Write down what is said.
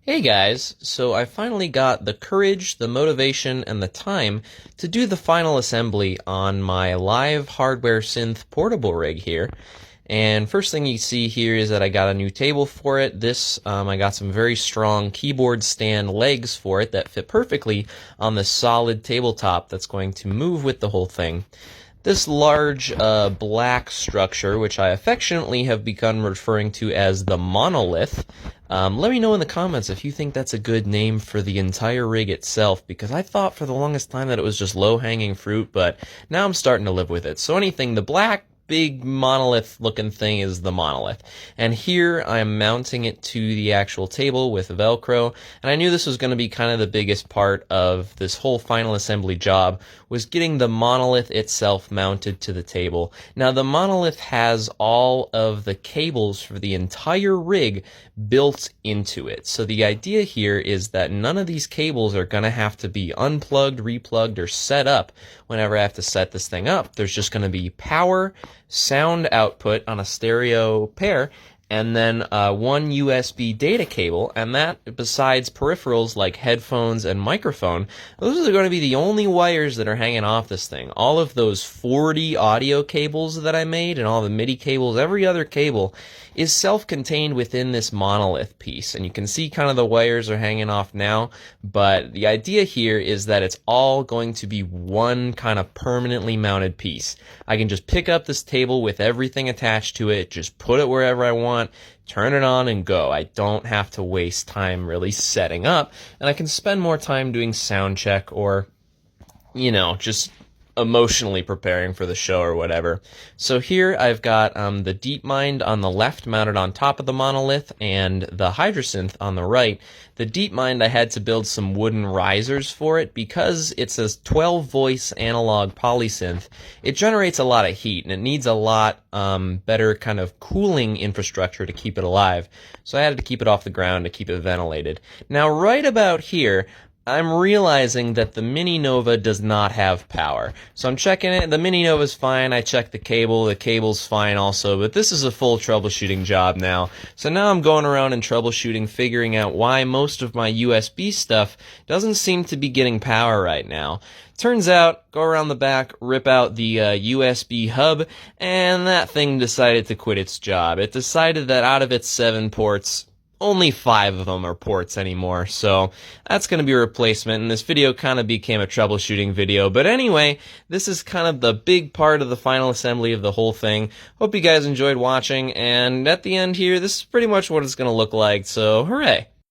Hey guys, so I finally got the courage, the motivation, and the time to do the final assembly on my live hardware synth portable rig here. And first thing you see here is that I got a new table for it. I got some very strong keyboard stand legs for it that fit perfectly on the solid tabletop that's going to move with the whole thing. This large black structure, which I affectionately have begun referring to as the monolith. Let me know in the comments if you think that's a good name for the entire rig itself, because I thought for the longest time that it was just low-hanging fruit, but now I'm starting to live with it. So anything, the black big monolith looking thing is the monolith. And here I'm mounting it to the actual table with Velcro, and I knew this was going to be kind of the biggest part of this whole final assembly job, was getting the monolith itself mounted to the table. Now the monolith has all of the cables for the entire rig built into it. So the idea here is that none of these cables are going to have to be unplugged, replugged, or set up whenever I have to set this thing up. There's just going to be power, sound output on a stereo pair, and then one USB data cable, and that, besides peripherals like headphones and microphone, those are going to be the only wires that are hanging off this thing. All of those 40 audio cables that I made and all the MIDI cables, every other cable, is self-contained within this monolith piece. And you can see kind of the wires are hanging off now, but the idea here is that it's all going to be one kind of permanently mounted piece. I can just pick up this table with everything attached to it, just put it wherever I want, turn it on and go. I don't have to waste time really setting up, and I can spend more time doing sound check or, just emotionally preparing for the show or whatever. So here I've got the DeepMind on the left mounted on top of the monolith and the Hydrosynth on the right. The DeepMind, I had to build some wooden risers for it because it's a 12 voice analog polysynth. It generates a lot of heat and it needs a lot better kind of cooling infrastructure to keep it alive. So I had to keep it off the ground to keep it ventilated. Now right about here, I'm realizing that the Mini Nova does not have power. So I'm checking it. The Mini Nova's fine. I checked the cable's fine also, but this is a full troubleshooting job now. So now I'm going around and troubleshooting, figuring out why most of my USB stuff doesn't seem to be getting power right now. Turns out, go around the back, rip out the USB hub, and that thing decided to quit its job. It decided that out of its 7 ports, only 5 of them are ports anymore, so that's going to be a replacement, and this video kind of became a troubleshooting video. But anyway, this is kind of the big part of the final assembly of the whole thing. Hope you guys enjoyed watching, and at the end here, this is pretty much what it's going to look like, so hooray!